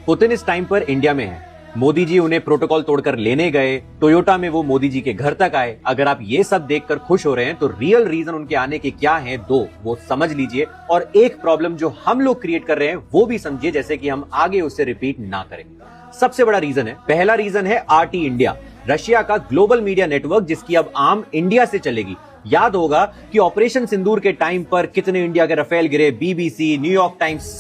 Putin इस time पर India में है, मोदी जी उन्हें प्रोटोकॉल तोड़कर लेने गए, टोयोटा में वो मोदी जी के घर तक आए। अगर आप ये सब देखकर खुश हो रहे हैं तो रियल रीजन उनके आने के क्या हैं, दो वो समझ लीजिए, और एक प्रॉब्लम जो हम लोग क्रिएट कर रहे हैं वो भी समझिए, जैसे कि हम आगे उससे रिपीट ना करें। सबसे बड़ा रीजन है, पहला रीजन है RT इंडिया, रशिया का ग्लोबल मीडिया नेटवर्क, जिसकी अब आर्म इंडिया से चलेगी। याद होगा कि ऑपरेशन सिंदूर के टाइम पर कितने इंडिया के रफेल गिरे, BBC, न्यूयॉर्क टाइम्स,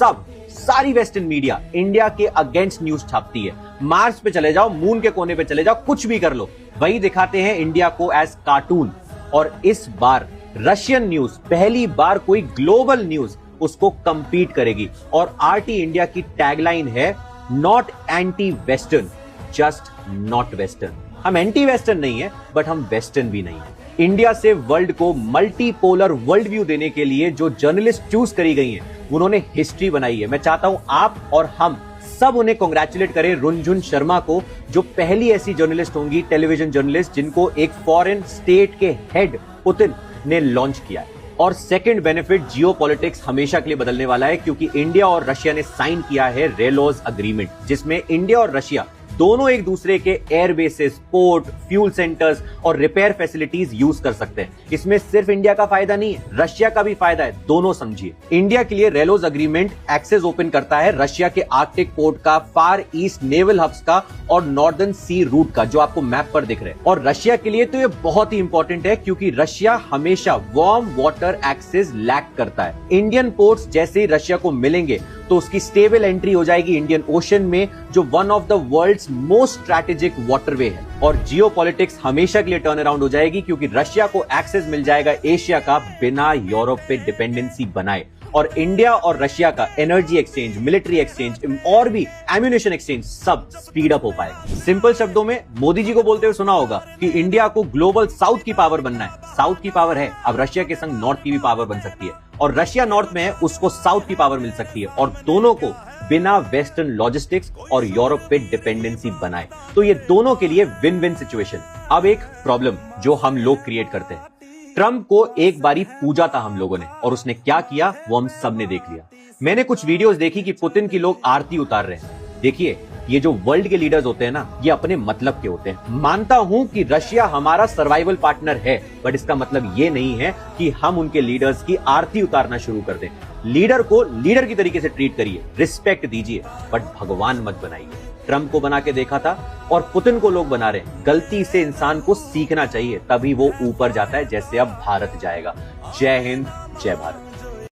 सारी वेस्टर्न मीडिया इंडिया के अगेंस्ट न्यूज छापती है। मार्स पे चले जाओ, मून के कोने पे चले जाओ, कुछ भी कर लो, वही दिखाते हैं इंडिया को एज कार्टून। और इस बार रशियन न्यूज, पहली बार कोई ग्लोबल न्यूज उसको कंपीट करेगी। और RT इंडिया की टैगलाइन है not anti western, just not western. हम एंटी वेस्टर्न नहीं है, बट हम वेस्टर्न भी नहीं है। इंडिया से वर्ल्ड को मल्टीपोलर वर्ल्ड व्यू देने के लिए जो जर्नलिस्ट चूज करी गई हैं, उन्होंने हिस्ट्री बनाई है। मैं चाहता हूं आप और हम सब उन्हें कांग्रेचुलेट करें, रुनझुन शर्मा को, जो पहली ऐसी जर्नलिस्ट होंगी, टेलीविजन जर्नलिस्ट, जिनको एक फॉरेन स्टेट के हेड पुतिन ने लॉन्च किया है। और सेकंड बेनिफिट, जियोपॉलिटिक्स हमेशा के लिए बदलने वाला है, क्योंकि इंडिया और रशिया ने साइन किया है रेलोज अग्रीमेंट, जिसमें इंडिया और रशिया दोनों एक दूसरे के air bases, port, fuel centres और रिपेयर फैसिलिटीज यूज कर सकते हैं। इसमें सिर्फ इंडिया का फायदा नहीं है, रशिया का भी फायदा है, दोनों समझिए। इंडिया के लिए रेलोज अग्रीमेंट एक्सेस ओपन करता है रशिया के आर्कटिक पोर्ट का, फार ईस्ट नेवल हब्स का और नॉर्दर्न सी रूट का, जो आपको मैप पर दिख रहे हैं। और रशिया के लिए तो ये बहुत ही इंपॉर्टेंट है, क्योंकि रशिया हमेशा वार्म वाटर एक्सेस लैक करता है। इंडियन पोर्ट्स जैसे ही रशिया को मिलेंगे तो उसकी स्टेबल एंट्री हो जाएगी इंडियन ओशन में, जो one of the world's most strategic waterway है। और जियोपॉलिटिक्स हमेशा के लिए टर्न अराउंड हो जाएगी, क्योंकि रशिया को एक्सेस मिल जाएगा एशिया का बिना यूरोप पे डिपेंडेंसी बनाए। और इंडिया और रशिया का एनर्जी एक्सचेंज, मिलिट्री एक्सचेंज और भी एम्यूनिशन एक्सचेंज सब स्पीड अप हो पाएगा। सिंपल शब्दों में मोदी जी को बोलते हुए सुना होगा कि इंडिया को ग्लोबल साउथ की पावर बनना है। साउथ की पावर है, अब रशिया के संग नॉर्थ की भी पावर बन सकती है, और रशिया नॉर्थ में है, उसको साउथ की पावर मिल सकती है, और दोनों को बिना वेस्टर्न लॉजिस्टिक्स और यूरोप पे डिपेंडेंसी बनाए। तो ये दोनों के लिए विन विन सिचुएशन। अब एक प्रॉब्लम जो हम लोग क्रिएट करते हैं, ट्रंप को एक बारी पूजा था हम लोगों ने, और उसने क्या किया वो हम सब ने देख लिया। मैंने कुछ वीडियोस देखी कि पुतिन की लोग आरती उतार रहे हैं। देखिए, ये जो वर्ल्ड के लीडर्स होते हैं ना, ये अपने मतलब के होते हैं। मानता हूं कि रशिया हमारा सर्वाइवल पार्टनर है, बट इसका मतलब ये नहीं है कि हम उनके लीडर्स की आरती उतारना शुरू कर दें। लीडर को लीडर की तरीके से ट्रीट करिए, रिस्पेक्ट दीजिए, बट भगवान मत बनाइए। ट्रंप को बना के देखा था और पुतिन को लोग बना रहे हैं। गलती से इंसान को सीखना चाहिए, तभी वो ऊपर जाता है, जैसे अब भारत जाएगा। जय हिंद, जय भारत।